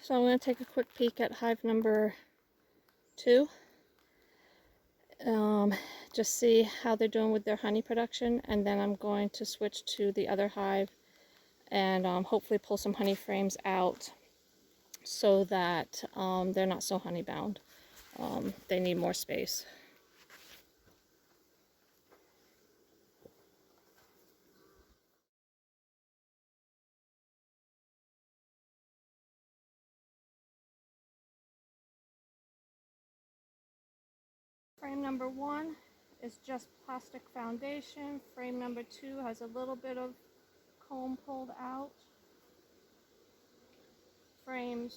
So I'm going to take a quick peek at hive number 2. Just see how they're doing with their honey production, and then I'm going to switch to the other hive and hopefully pull some honey frames out so that they're not so honey bound. They need more space. Frame number 1 is just plastic foundation. Frame number 2 has a little bit of comb pulled out. Frame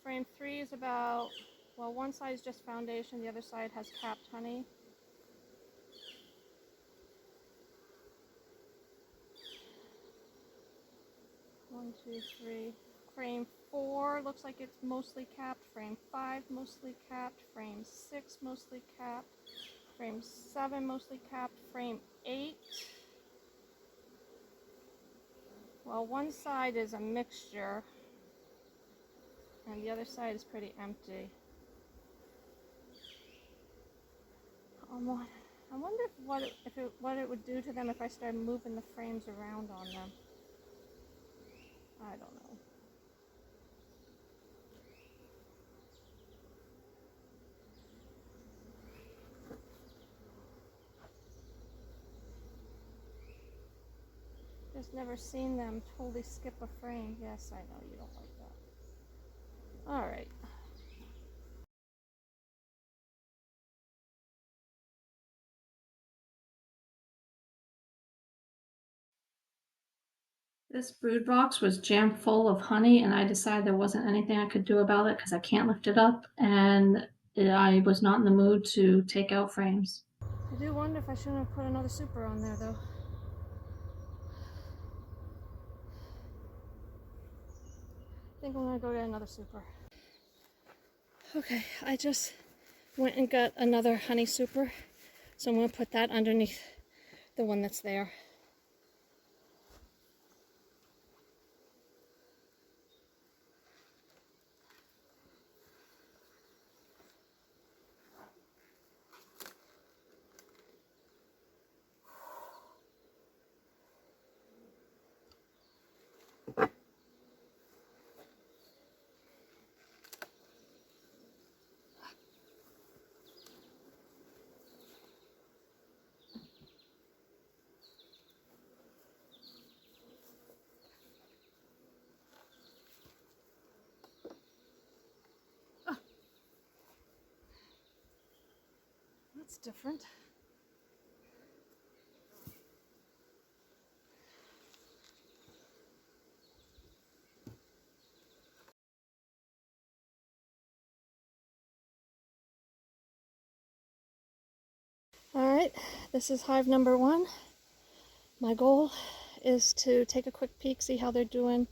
3 is about, well, one side is just foundation, the other side has capped honey. One, two, three. Frame 4 looks like it's mostly capped. Frame 5 mostly capped. Frame 6 mostly capped. Frame 7 mostly capped. Frame 8. Well, one side is a mixture and the other side is pretty empty. I wonder what it would do to them if I started moving the frames around on them. I don't know. Just never seen them totally skip a frame. Yes, I know you don't like that. All right. This brood box was jam full of honey, and I decided there wasn't anything I could do about it because I can't lift it up, and I was not in the mood to take out frames. I do wonder if I shouldn't have put another super on there, though. I think I'm gonna go get another super. Okay, I just went and got another honey super, so I'm gonna put that underneath the one that's there. That's different. All right, this is hive number 1. My goal is to take a quick peek, see how they're doing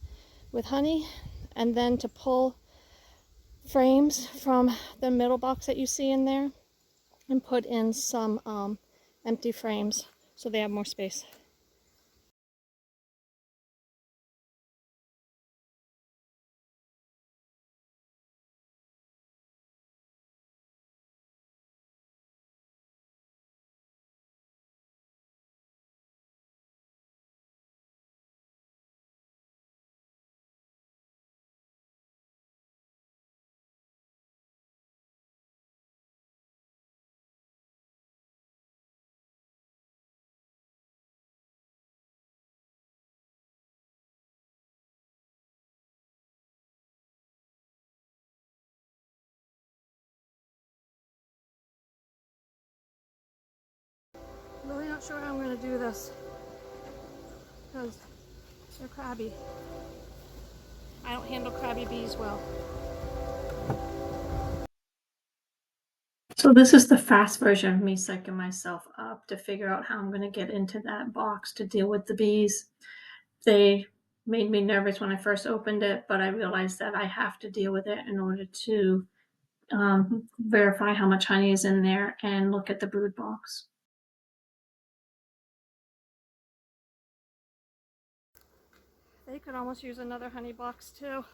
with honey, and then to pull frames from the middle box that you see in there and put in some empty frames so they have more space. Really not sure how I'm going to do this because they're crabby. I don't handle crabby bees well. So this is the fast version of me psyching myself up to figure out how I'm going to get into that box to deal with the bees. They made me nervous when I first opened it, but I realized that I have to deal with it in order to verify how much honey is in there and look at the brood box. They could almost use another honey box too.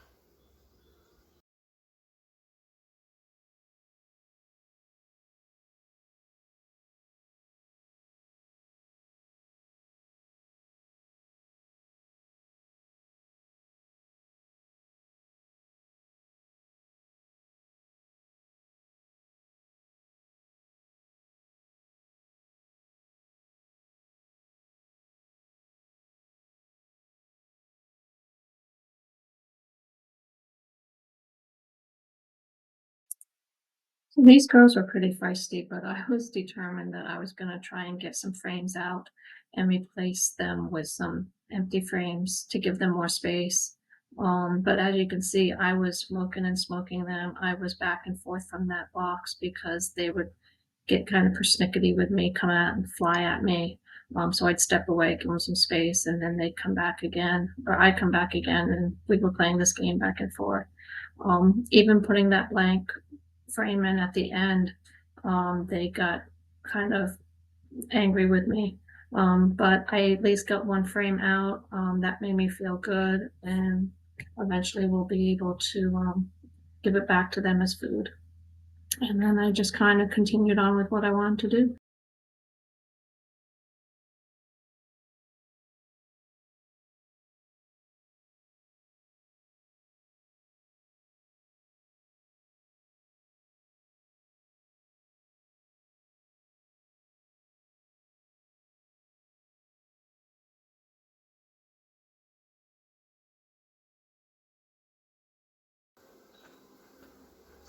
So these girls were pretty feisty, but I was determined that I was going to try and get some frames out and replace them with some empty frames to give them more space. But as you can see, I was smoking and smoking them. I was back and forth from that box because they would get kind of persnickety with me, come out and fly at me. So I'd step away, give them some space, and then they'd come back again, or I'd come back again, and we were playing this game back and forth. Even putting that blank frame in at the end, they got kind of angry with me. But I at least got one frame out. That made me feel good, and eventually we'll be able to give it back to them as food. And then I just kind of continued on with what I wanted to do.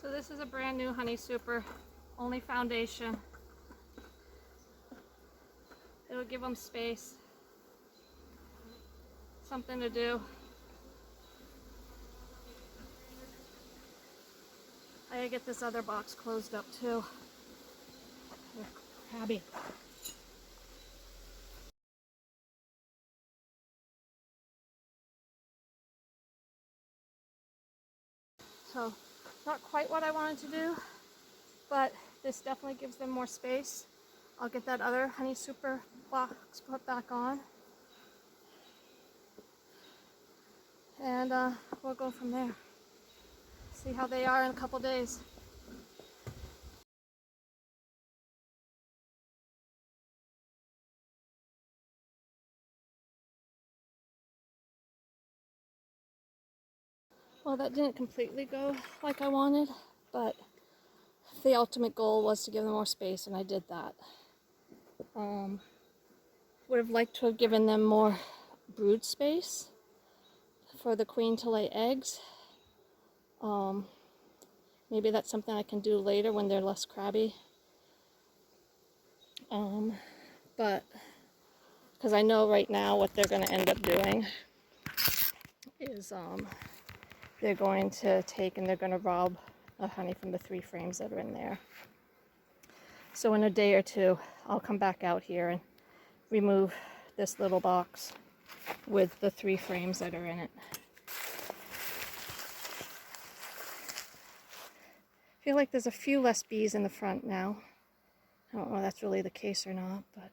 So this is a brand new Honey Super, only foundation. It'll give them space, something to do. I gotta get this other box closed up too. They're crabby. So, not quite what I wanted to do, but this definitely gives them more space. I'll get that other Honey Super box put back on. And we'll go from there. See how they are in a couple days. Well, that didn't completely go like I wanted, but the ultimate goal was to give them more space, and I did that. Would have liked to have given them more brood space for the queen to lay eggs. Maybe that's something I can do later when they're less crabby. But because I know right now what they're going to end up doing is they're going to take and they're going to rob the honey from the 3 frames that are in there. So in a day or two, I'll come back out here and remove this little box with the 3 frames that are in it. I feel like there's a few less bees in the front now. I don't know if that's really the case or not, but